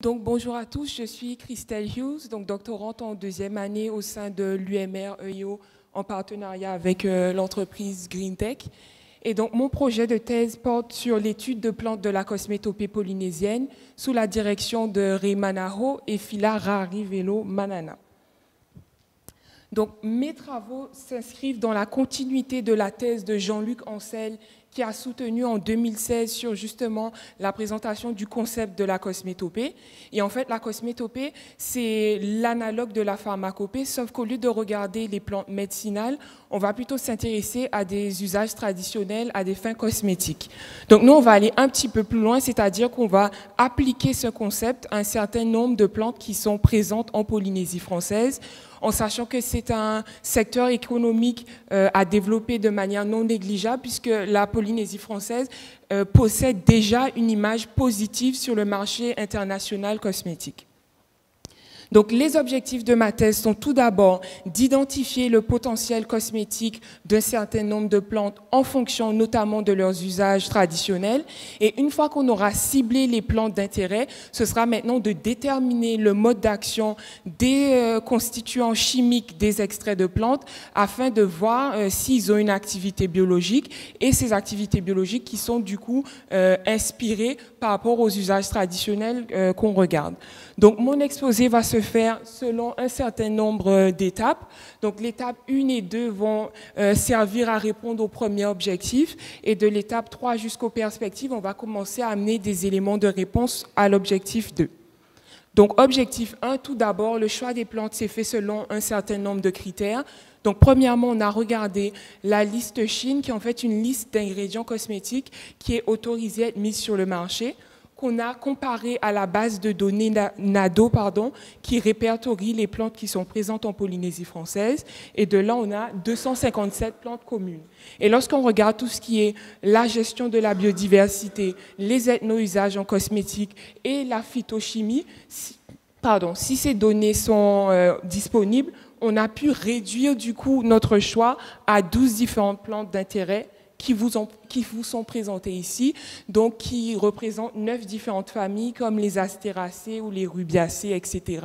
Donc, bonjour à tous, je suis Christelle Hughes, donc doctorante en deuxième année au sein de l'UMR-EIO en partenariat avec l'entreprise GreenTech. Et donc, mon projet de thèse porte sur l'étude de plantes de la cosmétopée polynésienne sous la direction de Ray Manaho et Fila Rarivelo Manana. Donc, mes travaux s'inscrivent dans la continuité de la thèse de Jean-Luc Ancel qui a soutenu en 2016 sur justement la présentation du concept de la cosmétopée. Et en fait, la cosmétopée, c'est l'analogue de la pharmacopée, sauf qu'au lieu de regarder les plantes médicinales, on va plutôt s'intéresser à des usages traditionnels, à des fins cosmétiques. Donc nous, on va aller un petit peu plus loin, c'est-à-dire qu'on va appliquer ce concept à un certain nombre de plantes qui sont présentes en Polynésie française, en sachant que c'est un secteur économique à développer de manière non négligeable, puisque la Polynésie française possède déjà une image positive sur le marché international cosmétique. Donc, les objectifs de ma thèse sont tout d'abord d'identifier le potentiel cosmétique d'un certain nombre de plantes en fonction notamment de leurs usages traditionnels. Et une fois qu'on aura ciblé les plantes d'intérêt, ce sera maintenant de déterminer le mode d'action des constituants chimiques des extraits de plantes afin de voir s'ils ont une activité biologique et ces activités biologiques qui sont du coup inspirées par rapport aux usages traditionnels qu'on regarde. Donc, mon exposé va se faire selon un certain nombre d'étapes. Donc, l'étape 1 et 2 vont servir à répondre au premier objectif. Et de l'étape 3 jusqu'aux perspectives, on va commencer à amener des éléments de réponse à l'objectif 2. Donc, objectif 1, tout d'abord, le choix des plantes s'est fait selon un certain nombre de critères. Donc, premièrement, on a regardé la liste Chine, qui est en fait une liste d'ingrédients cosmétiques qui est autorisée à être mise sur le marché, qu'on a comparé à la base de données NADO, qui répertorie les plantes qui sont présentes en Polynésie française. Et de là, on a 257 plantes communes. Et lorsqu'on regarde tout ce qui est la gestion de la biodiversité, les ethno-usages en cosmétique et la phytochimie, si ces données sont disponibles, on a pu réduire du coup notre choix à 12 différentes plantes d'intérêt qui vous sont présentées ici, donc qui représentent 9 différentes familles comme les astéracées ou les rubiacées, etc.,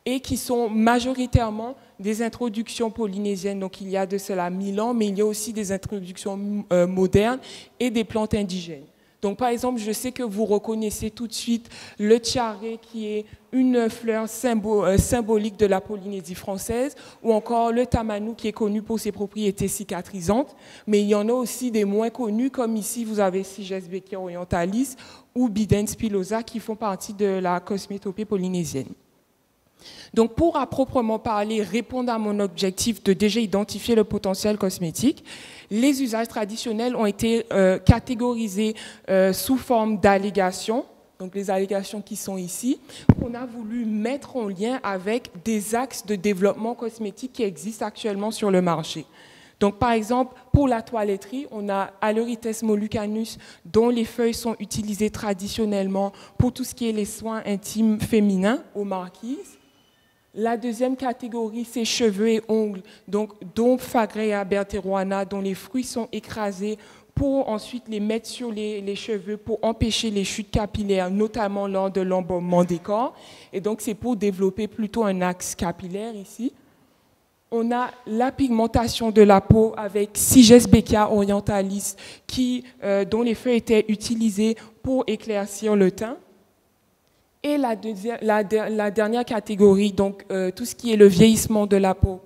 et qui sont majoritairement des introductions polynésiennes. Donc il y a de cela 1000 ans, mais il y a aussi des introductions modernes et des plantes indigènes. Donc, par exemple, je sais que vous reconnaissez tout de suite le tiaré, qui est une fleur symbolique de la Polynésie française, ou encore le tamanou, qui est connu pour ses propriétés cicatrisantes. Mais il y en a aussi des moins connus, comme ici, vous avez Sigesbeckia orientalis ou Bidens pilosa, qui font partie de la cosmétopée polynésienne. Donc, pour à proprement parler, répondre à mon objectif de déjà identifier le potentiel cosmétique, les usages traditionnels ont été catégorisés sous forme d'allégations, donc les allégations qui sont ici, qu'on a voulu mettre en lien avec des axes de développement cosmétique qui existent actuellement sur le marché. Donc, par exemple, pour la toiletterie, on a Aleurites molucanus, dont les feuilles sont utilisées traditionnellement pour tout ce qui est les soins intimes féminins aux marquises. La deuxième catégorie, c'est cheveux et ongles, donc Domphagraya berteroana, dont les fruits sont écrasés pour ensuite les mettre sur les cheveux pour empêcher les chutes capillaires, notamment lors de l'embaumement des corps. Et donc, c'est pour développer plutôt un axe capillaire ici. On a la pigmentation de la peau avec Sigesbeckia orientalis, dont les feuilles étaient utilisées pour éclaircir le teint. Et la dernière catégorie, donc tout ce qui est le vieillissement de la peau,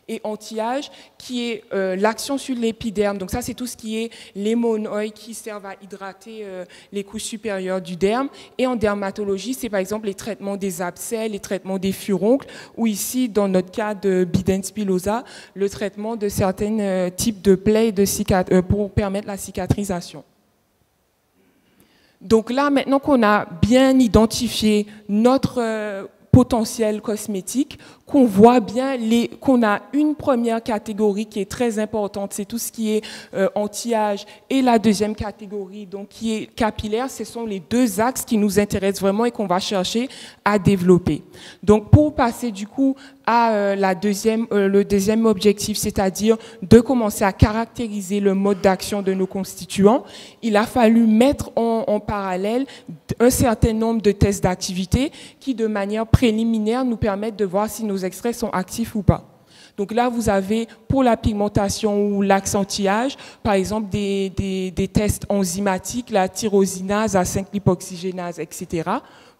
et anti-âge, qui est l'action sur l'épiderme. Donc ça, c'est tout ce qui est les monoïdes qui servent à hydrater les couches supérieures du derme. Et en dermatologie, c'est par exemple les traitements des abcès, les traitements des furoncles, ou ici, dans notre cas de Bidens pilosa, le traitement de certains types de plaies pour permettre la cicatrisation. Donc là, maintenant qu'on a bien identifié notre potentiel cosmétique, qu'on voit bien qu'on a une première catégorie qui est très importante, c'est tout ce qui est anti-âge, et la deuxième catégorie, donc qui est capillaire, ce sont les deux axes qui nous intéressent vraiment et qu'on va chercher à développer. Donc pour passer du coup à le deuxième objectif, c'est-à-dire de commencer à caractériser le mode d'action de nos constituants. Il a fallu mettre en parallèle un certain nombre de tests d'activité qui, de manière préliminaire, nous permettent de voir si nos extraits sont actifs ou pas. Donc là, vous avez pour la pigmentation ou l'accentillage, par exemple, des tests enzymatiques, la tyrosinase, la 5-lipoxygénase, etc.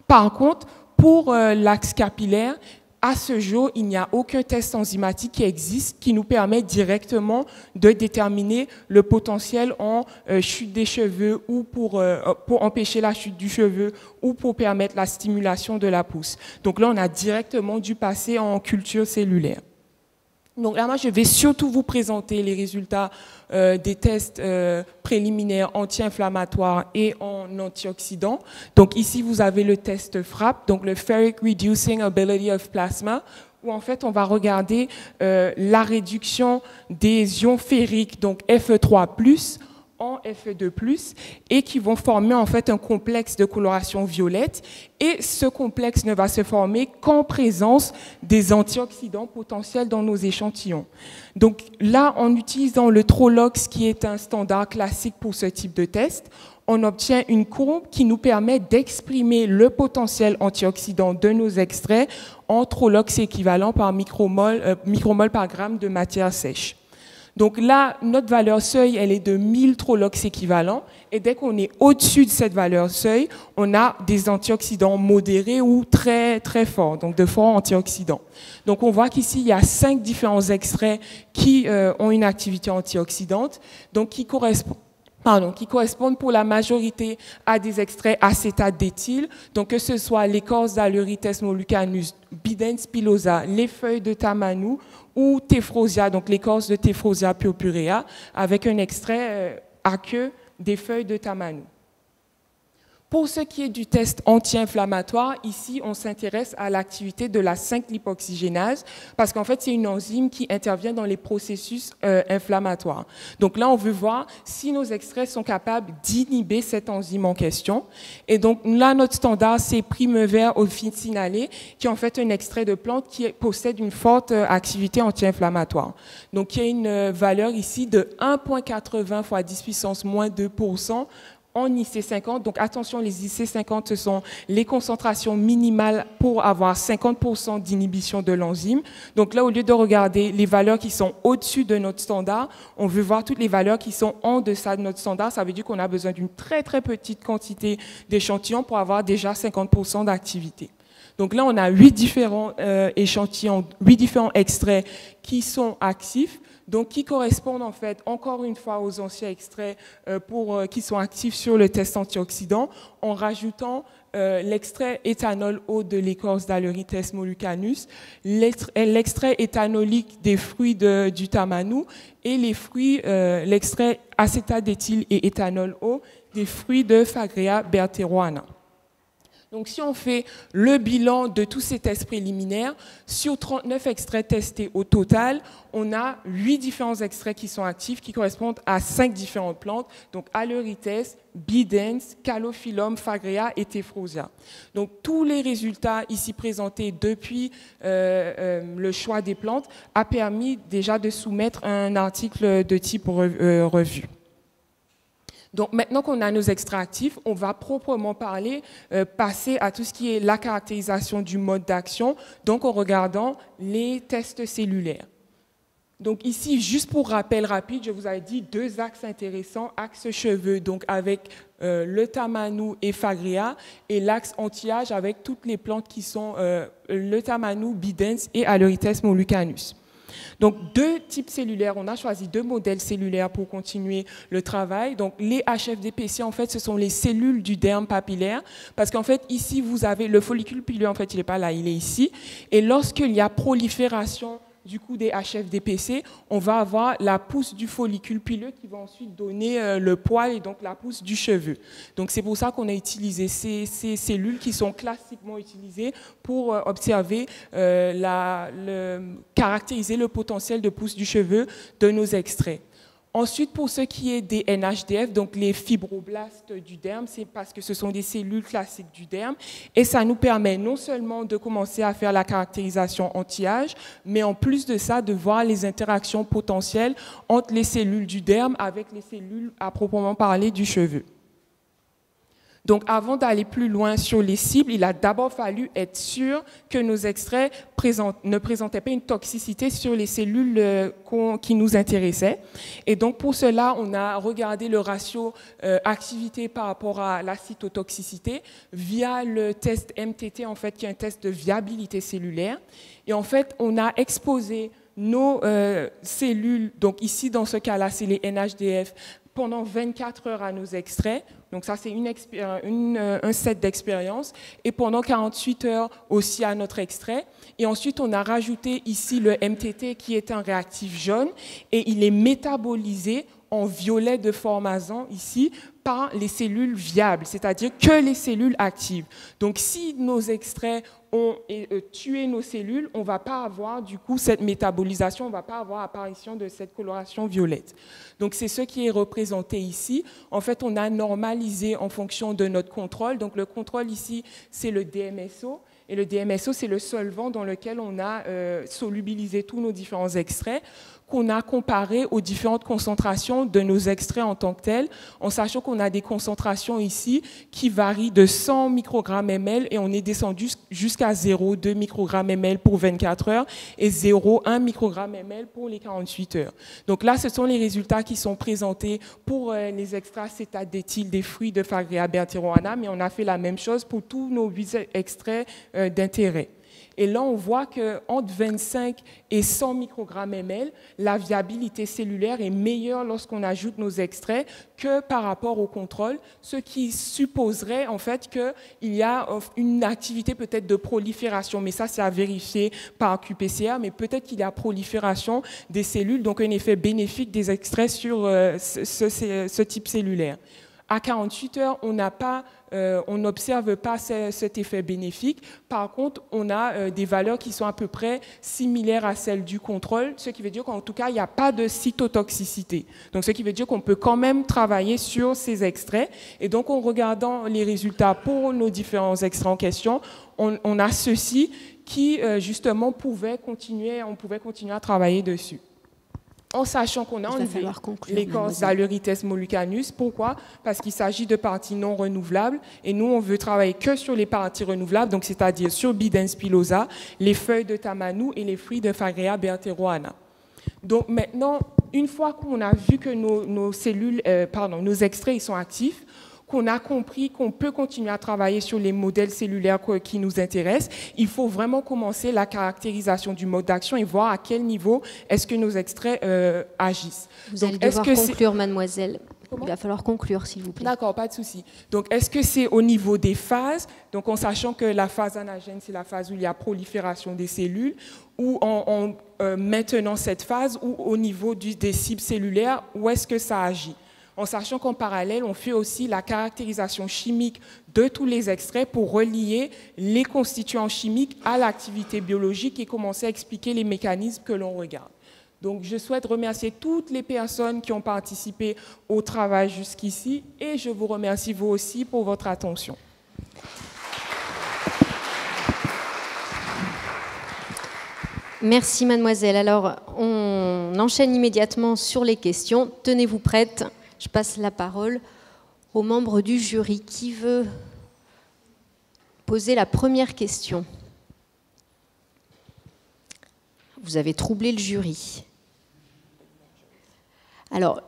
Par contre, pour l'axe capillaire, à ce jour, il n'y a aucun test enzymatique qui existe qui nous permet directement de déterminer le potentiel en chute des cheveux ou pour empêcher la chute du cheveu ou pour permettre la stimulation de la pousse. Donc là, on a directement dû passer en culture cellulaire. Donc là, moi, je vais surtout vous présenter les résultats des tests préliminaires anti-inflammatoires et en antioxydants. Donc ici, vous avez le test FRAP, donc le Ferric Reducing Ability of Plasma, où en fait, on va regarder la réduction des ions ferriques, donc Fe3+, en Fe2+, et qui vont former en fait un complexe de coloration violette. Et ce complexe ne va se former qu'en présence des antioxydants potentiels dans nos échantillons. Donc là, en utilisant le Trolox, qui est un standard classique pour ce type de test, on obtient une courbe qui nous permet d'exprimer le potentiel antioxydant de nos extraits en Trolox équivalent par micromol par gramme de matière sèche. Donc là, notre valeur seuil, elle est de 1000 Trolox équivalents. Et dès qu'on est au-dessus de cette valeur seuil, on a des antioxydants modérés ou très, très forts, donc de forts antioxydants. Donc on voit qu'ici, il y a 5 différents extraits qui ont une activité antioxydante, donc qui correspondent pour la majorité à des extraits acétate d'éthyle, donc que ce soit l'écorce d'Aleurithes mollucanus, Bidens pilosa, les feuilles de Tamanou ou Tephrosia, donc l'écorce de Tephrosia purpurea, avec un extrait aqueux des feuilles de Tamanou. Pour ce qui est du test anti-inflammatoire, ici, on s'intéresse à l'activité de la 5-lipoxygénase parce qu'en fait, c'est une enzyme qui intervient dans les processus inflammatoires. Donc là, on veut voir si nos extraits sont capables d'inhiber cette enzyme en question. Et donc là, notre standard, c'est Primevère officinale, qui est en fait un extrait de plante qui possède une forte activité anti-inflammatoire. Donc il y a une valeur ici de 1,80 fois 10 puissance moins 2%, en IC50, donc attention, les IC50, ce sont les concentrations minimales pour avoir 50% d'inhibition de l'enzyme. Donc là, au lieu de regarder les valeurs qui sont au-dessus de notre standard, on veut voir toutes les valeurs qui sont en deçà de notre standard. Ça veut dire qu'on a besoin d'une très, très petite quantité d'échantillons pour avoir déjà 50% d'activité. Donc là, on a 8 différents échantillons, 8 différents extraits qui sont actifs. Donc, qui correspondent en fait encore une fois aux anciens extraits qui sont actifs sur le test antioxydant, en rajoutant l'extrait éthanol eau de l'écorce d'Aleurithes mollucanus, l'extrait éthanolique des fruits du tamanou et l'extrait acétate d'éthyle et éthanol eau des fruits de Phagrea bertheroana. Donc, si on fait le bilan de tous ces tests préliminaires, sur 39 extraits testés au total, on a 8 différents extraits qui sont actifs, qui correspondent à 5 différentes plantes, donc Aleurithes, Bidens, Calophyllum, Phagrea et Tephrosia. Donc, tous les résultats ici présentés depuis le choix des plantes a permis déjà de soumettre un article de type revue. Donc maintenant qu'on a nos extraits actifs, on va proprement parler, passer à tout ce qui est la caractérisation du mode d'action, donc en regardant les tests cellulaires. Donc ici, juste pour rappel rapide, je vous avais dit 2 axes intéressants, axe cheveux, donc avec le tamanou et Phagrea, et l'axe anti-âge avec toutes les plantes qui sont le tamanou, Bidens et Aleurithes mollucanus. Donc, 2 types cellulaires, on a choisi 2 modèles cellulaires pour continuer le travail. Donc, les HFDPC, en fait, ce sont les cellules du derme papillaire, parce qu'en fait, ici, vous avez le follicule pileux, en fait, il n'est pas là, il est ici. Et lorsqu'il y a prolifération du coup des HFDPC, on va avoir la pousse du follicule pileux qui va ensuite donner le poil et donc la pousse du cheveu. Donc c'est pour ça qu'on a utilisé ces cellules qui sont classiquement utilisées pour observer, caractériser le potentiel de pousse du cheveu de nos extraits. Ensuite, pour ce qui est des NHDF, donc les fibroblastes du derme, c'est parce que ce sont des cellules classiques du derme et ça nous permet non seulement de commencer à faire la caractérisation anti-âge, mais en plus de ça, de voir les interactions potentielles entre les cellules du derme avec les cellules à proprement parler du cheveu. Donc, avant d'aller plus loin sur les cibles, il a d'abord fallu être sûr que nos extraits ne présentaient pas une toxicité sur les cellules qui nous intéressaient. Et donc, pour cela, on a regardé le ratio activité par rapport à la cytotoxicité via le test MTT, en fait, qui est un test de viabilité cellulaire. Et en fait, on a exposé nos cellules, donc ici, dans ce cas-là, c'est les NHDF, pendant 24 heures à nos extraits. Donc ça, c'est un set d'expérience. Et pendant 48 heures aussi à notre extrait. Et ensuite, on a rajouté ici le MTT qui est un réactif jaune et il est métabolisé en violet de Formazan ici par les cellules viables, c'est-à-dire que les cellules actives. Donc si nos extraits ont tué nos cellules, on ne va pas avoir du coup cette métabolisation, on ne va pas avoir apparition de cette coloration violette. Donc c'est ce qui est représenté ici. En fait, on a normalisé en fonction de notre contrôle. Donc le contrôle ici, c'est le DMSO. Et le DMSO, c'est le solvant dans lequel on a solubilisé tous nos différents extraits, qu'on a comparé aux différentes concentrations de nos extraits en tant que tels, en sachant qu'on a des concentrations ici qui varient de 100 microgrammes ml et on est descendu jusqu'à 0,2 microgrammes ml pour 24 heures et 0,1 microgramme ml pour les 48 heures. Donc là, ce sont les résultats qui sont présentés pour les extracétates d'éthyle des fruits de Phagrea bertheroana, mais on a fait la même chose pour tous nos 8 extraits d'intérêt. Et là, on voit qu'entre 25 et 100 microgrammes ml, la viabilité cellulaire est meilleure lorsqu'on ajoute nos extraits que par rapport au contrôle, ce qui supposerait en fait qu'il y a une activité peut-être de prolifération, mais ça c'est à vérifier par QPCR, mais peut-être qu'il y a prolifération des cellules, donc un effet bénéfique des extraits sur ce type cellulaire. À 48 heures, on n'observe pas cet effet bénéfique. Par contre, on a des valeurs qui sont à peu près similaires à celles du contrôle, ce qui veut dire qu'en tout cas, il n'y a pas de cytotoxicité. Donc, ce qui veut dire qu'on peut quand même travailler sur ces extraits. Et donc, en regardant les résultats pour nos différents extraits en question, on a ceux-ci qui, justement, on pouvait continuer à travailler dessus. En sachant qu'on a enlevé l'écorce d'Aleurithes mollucanus. Pourquoi? Parce qu'il s'agit de parties non renouvelables et nous, on veut travailler que sur les parties renouvelables, donc c'est-à-dire sur Bidens pilosa, les feuilles de Tamanou et les fruits de Phagrea bertheroana. Donc maintenant, une fois qu'on a vu que nos extraits ils sont actifs, qu'on a compris qu'on peut continuer à travailler sur les modèles cellulaires qui nous intéressent, il faut vraiment commencer la caractérisation du mode d'action et voir à quel niveau est-ce que nos extraits agissent. Vous allez devoir conclure, mademoiselle. Il va falloir conclure, s'il vous plaît. D'accord, pas de souci. Donc, est-ce que c'est au niveau des phases, donc en sachant que la phase anagène, c'est la phase où il y a prolifération des cellules, ou en maintenant cette phase, ou au niveau des cibles cellulaires, où est-ce que ça agit? En sachant qu'en parallèle, on fait aussi la caractérisation chimique de tous les extraits pour relier les constituants chimiques à l'activité biologique et commencer à expliquer les mécanismes que l'on regarde. Donc, je souhaite remercier toutes les personnes qui ont participé au travail jusqu'ici et je vous remercie vous aussi pour votre attention. Merci, mademoiselle. Alors, on enchaîne immédiatement sur les questions. Tenez-vous prête. Je passe la parole aux membres du jury. Qui veut poser la première question? Vous avez troublé le jury. Alors,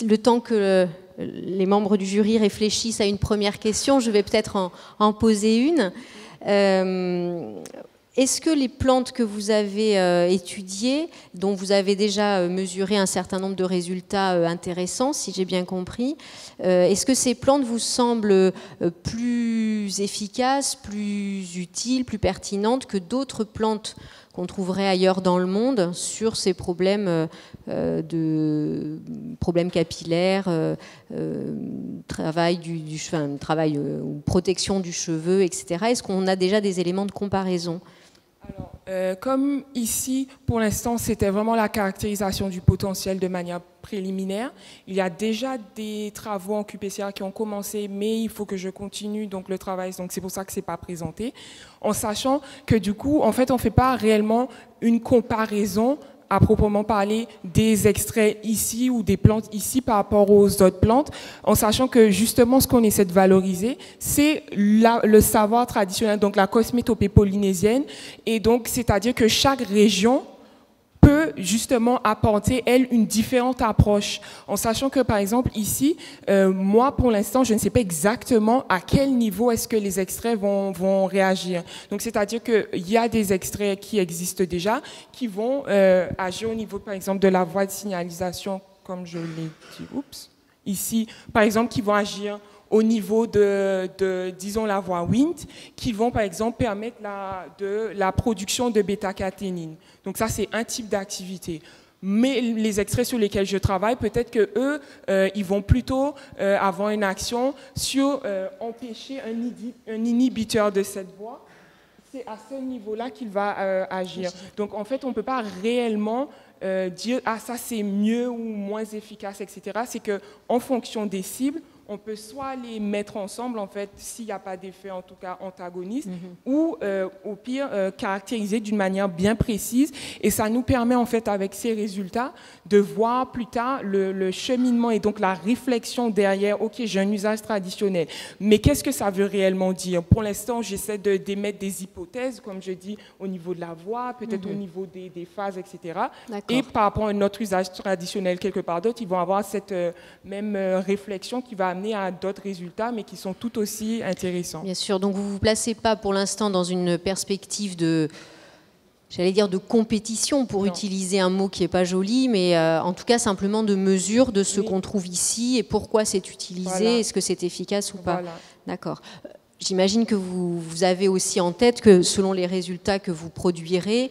le temps que les membres du jury réfléchissent à une première question, je vais peut-être en poser une. Est-ce que les plantes que vous avez étudiées, dont vous avez déjà mesuré un certain nombre de résultats intéressants, si j'ai bien compris, est-ce que ces plantes vous semblent plus efficaces, plus utiles, plus pertinentes que d'autres plantes qu'on trouverait ailleurs dans le monde sur ces problèmes capillaires, travail ou protection du cheveu, etc. Est-ce qu'on a déjà des éléments de comparaison? Comme ici, pour l'instant, c'était vraiment la caractérisation du potentiel de manière préliminaire. Il y a déjà des travaux en QPCR qui ont commencé, mais il faut que je continue donc le travail. Donc c'est pour ça que c'est pas présenté, en sachant que du coup, en fait, on fait pas réellement une comparaison à proprement parler des extraits ici ou des plantes ici par rapport aux autres plantes, en sachant que justement ce qu'on essaie de valoriser, c'est le savoir traditionnel, donc la cosmétopée polynésienne, et donc c'est-à-dire que chaque région peut justement apporter, elle, une différente approche, en sachant que, par exemple, ici, moi, pour l'instant, je ne sais pas exactement à quel niveau est-ce que les extraits vont réagir. Donc, c'est-à-dire qu'il y a des extraits qui existent déjà, qui vont agir au niveau, par exemple, de la voie de signalisation, comme je l'ai dit, ici, par exemple, qui vont agir au niveau de disons, la voie Wnt, qui vont, par exemple, permettre la production de bêta-caténine. Donc ça, c'est un type d'activité. Mais les extraits sur lesquels je travaille, peut-être que eux, ils vont plutôt avoir une action sur empêcher un inhibiteur de cette voie. C'est à ce niveau-là qu'il va agir. Donc, en fait, on ne peut pas réellement dire « Ah, ça, c'est mieux ou moins efficace, etc. » C'est qu'en fonction des cibles, on peut soit les mettre ensemble, en fait, s'il n'y a pas d'effet, en tout cas, antagoniste, ou, au pire, caractériser d'une manière bien précise. Et ça nous permet, en fait, avec ces résultats, de voir plus tard le cheminement et donc la réflexion derrière, OK, j'ai un usage traditionnel, mais qu'est-ce que ça veut réellement dire? Pour l'instant, j'essaie d'émettre des hypothèses, comme je dis, au niveau de la voix, peut-être au niveau des phases, etc. Et par rapport à notre usage traditionnel quelque part d'autre, ils vont avoir cette même réflexion qui va amener à d'autres résultats, mais qui sont tout aussi intéressants. Bien sûr, donc vous ne vous placez pas pour l'instant dans une perspective de, j'allais dire, de compétition, pour utiliser un mot qui n'est pas joli, mais en tout cas simplement de mesure de ce qu'on trouve ici et pourquoi c'est utilisé, est-ce que c'est efficace ou pas. D'accord. J'imagine que vous avez aussi en tête que selon les résultats que vous produirez,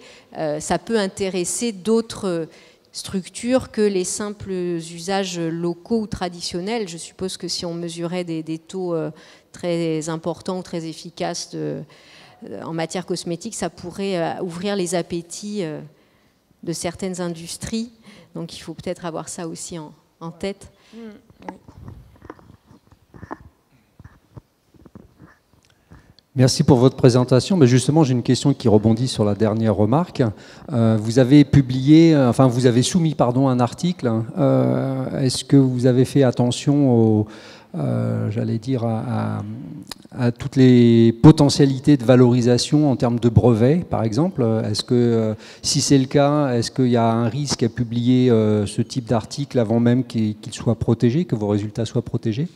ça peut intéresser d'autres structures que les simples usages locaux ou traditionnels. Je suppose que si on mesurait des taux très importants ou très efficaces en matière cosmétique, ça pourrait ouvrir les appétits de certaines industries. Donc il faut peut-être avoir ça aussi en tête. Merci pour votre présentation. Mais justement, j'ai une question qui rebondit sur la dernière remarque. Vous avez publié, enfin vous avez soumis, pardon, un article. Est-ce que vous avez fait attention j'allais dire, à toutes les potentialités de valorisation en termes de brevets, par exemple? Est-ce que, si c'est le cas, est-ce qu'il y a un risque à publier ce type d'article avant même qu'il soit protégé, que vos résultats soient protégés?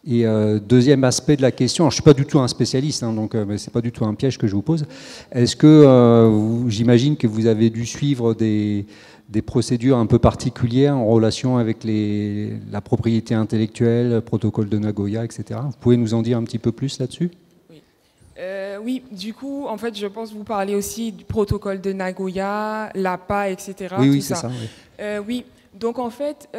Et deuxième aspect de la question, alors je ne suis pas du tout un spécialiste, hein, donc ce n'est pas du tout un piège que je vous pose. Est-ce que, j'imagine que vous avez dû suivre des procédures un peu particulières en relation avec la propriété intellectuelle, le protocole de Nagoya, etc. Vous pouvez nous en dire un petit peu plus là-dessus? Oui, du coup, en fait, je pense que vous parlez aussi du protocole de Nagoya, l'APA, etc. Oui, c'est ça. Oui, donc en fait,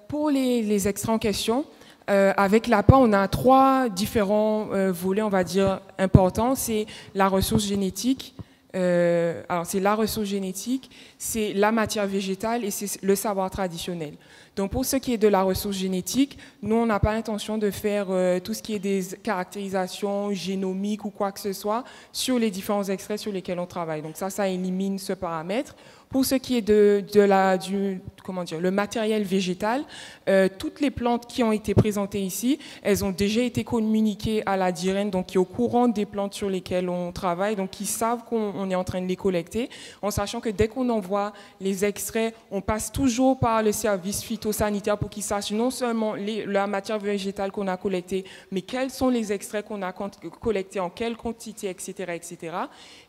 pour les extraits en question, avec l'APA, on a 3 différents volets, on va dire, importants. C'est la ressource génétique. Alors, c'est la ressource génétique, c'est la matière végétale et c'est le savoir traditionnel. Donc, pour ce qui est de la ressource génétique, nous, on n'a pas l'intention de faire tout ce qui est des caractérisations génomiques ou quoi que ce soit sur les différents extraits sur lesquels on travaille. Donc, ça élimine ce paramètre. Pour ce qui est le matériel végétal, toutes les plantes qui ont été présentées ici, elles ont déjà été communiquées à la DIREN, donc qui est au courant des plantes sur lesquelles on travaille, donc qui savent qu'on est en train de les collecter, en sachant que dès qu'on envoie les extraits, on passe toujours par le service phytosanitaire pour qu'ils sachent non seulement la matière végétale qu'on a collectée, mais quels sont les extraits qu'on a collectés, en quelle quantité, etc., etc.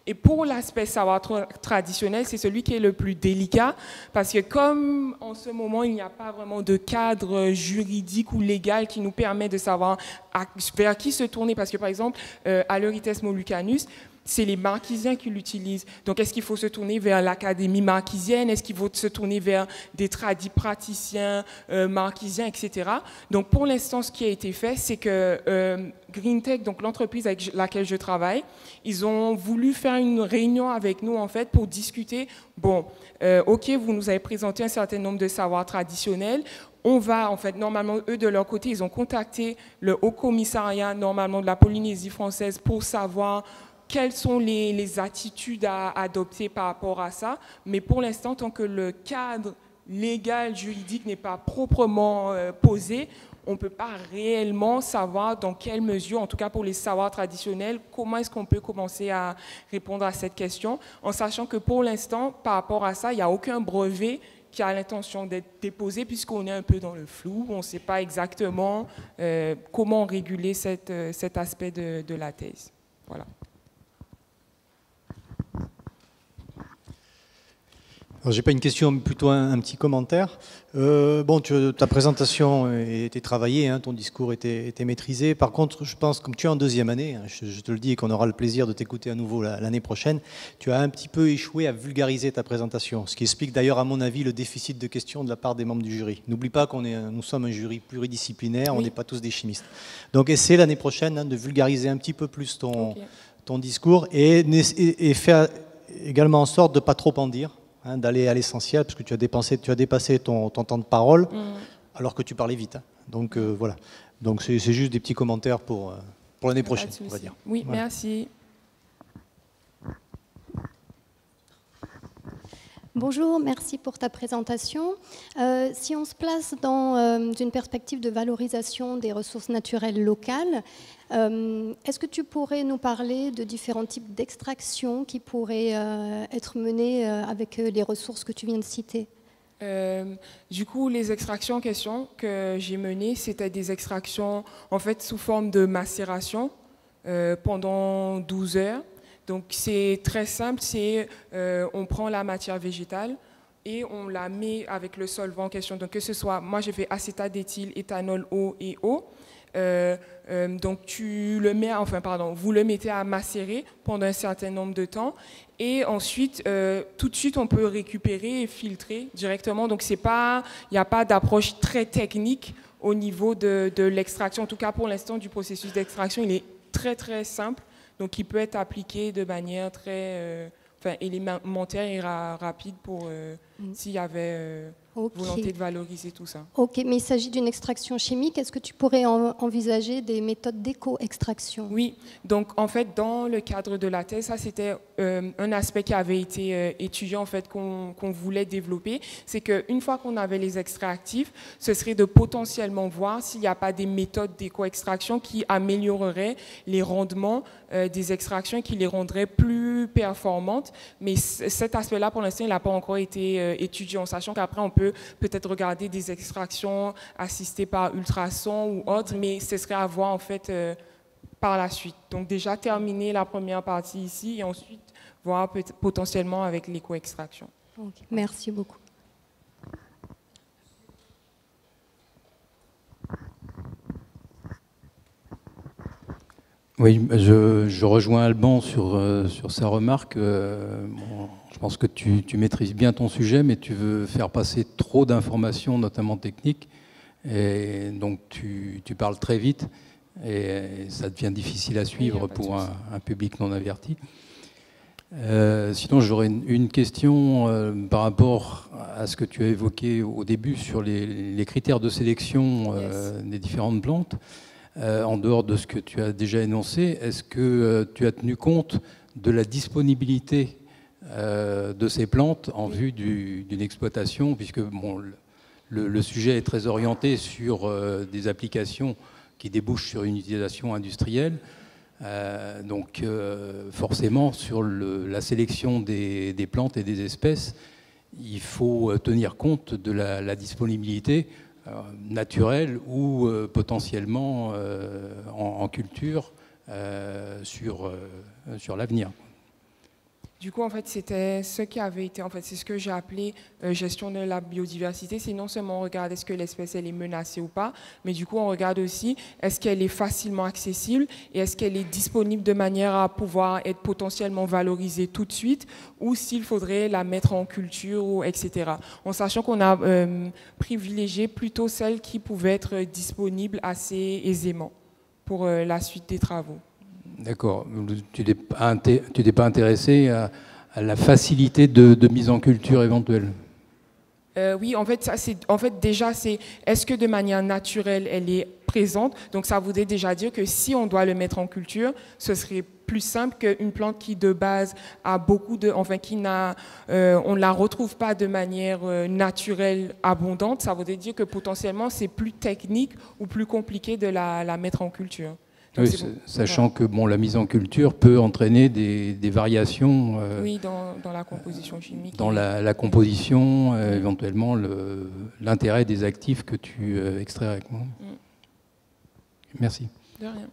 Et pour l'aspect savoir traditionnel, c'est celui qui est le plus délicat, parce que comme en ce moment, il n'y a pas vraiment de cadre juridique ou légal qui nous permet de savoir vers qui se tourner, parce que par exemple, à l'Eurites mollucanus, c'est les marquisiens qui l'utilisent. Donc, est-ce qu'il faut se tourner vers l'académie marquisienne? Est-ce qu'il faut se tourner vers des praticiens marquisiens, etc. Donc, pour l'instant, ce qui a été fait, c'est que GreenTech, donc l'entreprise avec laquelle je travaille, ils ont voulu faire une réunion avec nous, en fait, pour discuter. Bon, OK, vous nous avez présenté un certain nombre de savoirs traditionnels. On va, en fait, normalement, eux, de leur côté, ils ont contacté le Haut Commissariat, normalement, de la Polynésie française pour savoir quelles sont les attitudes à adopter par rapport à ça. Mais pour l'instant, tant que le cadre légal, juridique n'est pas proprement posé, on ne peut pas réellement savoir dans quelle mesure, en tout cas pour les savoirs traditionnels, comment est-ce qu'on peut commencer à répondre à cette question, en sachant que pour l'instant, par rapport à ça, il n'y a aucun brevet qui a l'intention d'être déposé, puisqu'on est un peu dans le flou, on ne sait pas exactement comment réguler cet aspect de la thèse. Voilà. Je n'ai pas une question, mais plutôt un petit commentaire. Bon, ta présentation était travaillée, hein, ton discours était maîtrisé. Par contre, je pense, comme tu es en deuxième année, hein, je te le dis et qu'on aura le plaisir de t'écouter à nouveau l'année prochaine, tu as un petit peu échoué à vulgariser ta présentation, ce qui explique d'ailleurs, à mon avis, le déficit de questions de la part des membres du jury. N'oublie pas nous sommes un jury pluridisciplinaire, on n'est pas tous des chimistes. Donc, essaie l'année prochaine de vulgariser un petit peu plus ton discours et faire également en sorte de ne pas trop en dire. Hein, d'aller à l'essentiel, parce que tu as dépassé ton temps de parole, alors que tu parlais vite. Hein. Donc voilà. Donc c'est juste des petits commentaires pour l'année prochaine, on va dire. Oui, voilà. Merci. Bonjour, merci pour ta présentation. Si on se place dans une perspective de valorisation des ressources naturelles locales, est-ce que tu pourrais nous parler de différents types d'extraction qui pourraient être menées avec les ressources que tu viens de citer ? Du coup, les extractions en question que j'ai menées, c'était des extractions en fait sous forme de macération pendant 12 heures. Donc c'est très simple, on prend la matière végétale et on la met avec le solvant en question. Donc que ce soit, moi j'ai fait acétate d'éthyle, éthanol, eau et eau. Donc vous le mettez à macérer pendant un certain nombre de temps et ensuite tout de suite on peut récupérer et filtrer directement. Donc il n'y a pas d'approche très technique au niveau de l'extraction. En tout cas pour l'instant du processus d'extraction, il est très très simple. Donc, il peut être appliqué de manière très élémentaire et rapide pour s'il y avait volonté de valoriser tout ça. Ok, mais il s'agit d'une extraction chimique. Est-ce que tu pourrais envisager des méthodes d'éco-extraction ? Oui, donc en fait, dans le cadre de la thèse, ça c'était un aspect qui avait été étudié, en fait, qu'on voulait développer. C'est qu'une fois qu'on avait les extraits actifs, ce serait de potentiellement voir s'il n'y a pas des méthodes d'éco-extraction qui amélioreraient les rendements des extractions et qui les rendraient plus performantes. Mais cet aspect-là, pour l'instant, il n'a pas encore été étudié, en sachant qu'après, on peut-être regarder des extractions assistées par ultrasons ou autres, mais ce serait à voir en fait par la suite. Donc déjà terminer la première partie ici et ensuite voir potentiellement avec l'éco-extraction. Okay. Merci beaucoup. Oui, je rejoins Alban sur sa remarque. Je pense que tu maîtrises bien ton sujet, mais tu veux faire passer trop d'informations, notamment techniques, et donc tu parles très vite, et ça devient difficile à suivre pour un public non averti. Sinon, j'aurais une question par rapport à ce que tu as évoqué au début sur les critères de sélection des différentes plantes. En dehors de ce que tu as déjà énoncé, est-ce que tu as tenu compte de la disponibilité de ces plantes en vue d'une exploitation, puisque bon, le sujet est très orienté sur des applications qui débouchent sur une utilisation industrielle. Donc forcément, sur la sélection des plantes et des espèces, il faut tenir compte de la disponibilité naturelle ou potentiellement en culture sur l'avenir. Du coup, en fait, c'était ce qui avait été, en fait, c'est ce que j'ai appelé gestion de la biodiversité. C'est non seulement on regarde est-ce que l'espèce elle est menacée ou pas, mais du coup, on regarde aussi est-ce qu'elle est facilement accessible et est-ce qu'elle est disponible de manière à pouvoir être potentiellement valorisée tout de suite, ou s'il faudrait la mettre en culture, ou etc. En sachant qu'on a privilégié plutôt celles qui pouvaient être disponibles assez aisément pour la suite des travaux. D'accord. Tu n'es pas intéressé à la facilité de mise en culture éventuelle? Oui, en fait, déjà, c'est est-ce que de manière naturelle, elle est présente? Donc, ça voudrait déjà dire que si on doit le mettre en culture, ce serait plus simple qu'une plante qui, de base, a beaucoup de... Enfin, on ne la retrouve pas de manière naturelle, abondante. Ça voudrait dire que potentiellement, c'est plus technique ou plus compliqué de la mettre en culture. Donc, oui, sachant que bon, la mise en culture peut entraîner des variations oui, dans la composition chimique. Dans la composition, éventuellement l'intérêt des actifs que tu extrais avec moi. Merci. De rien.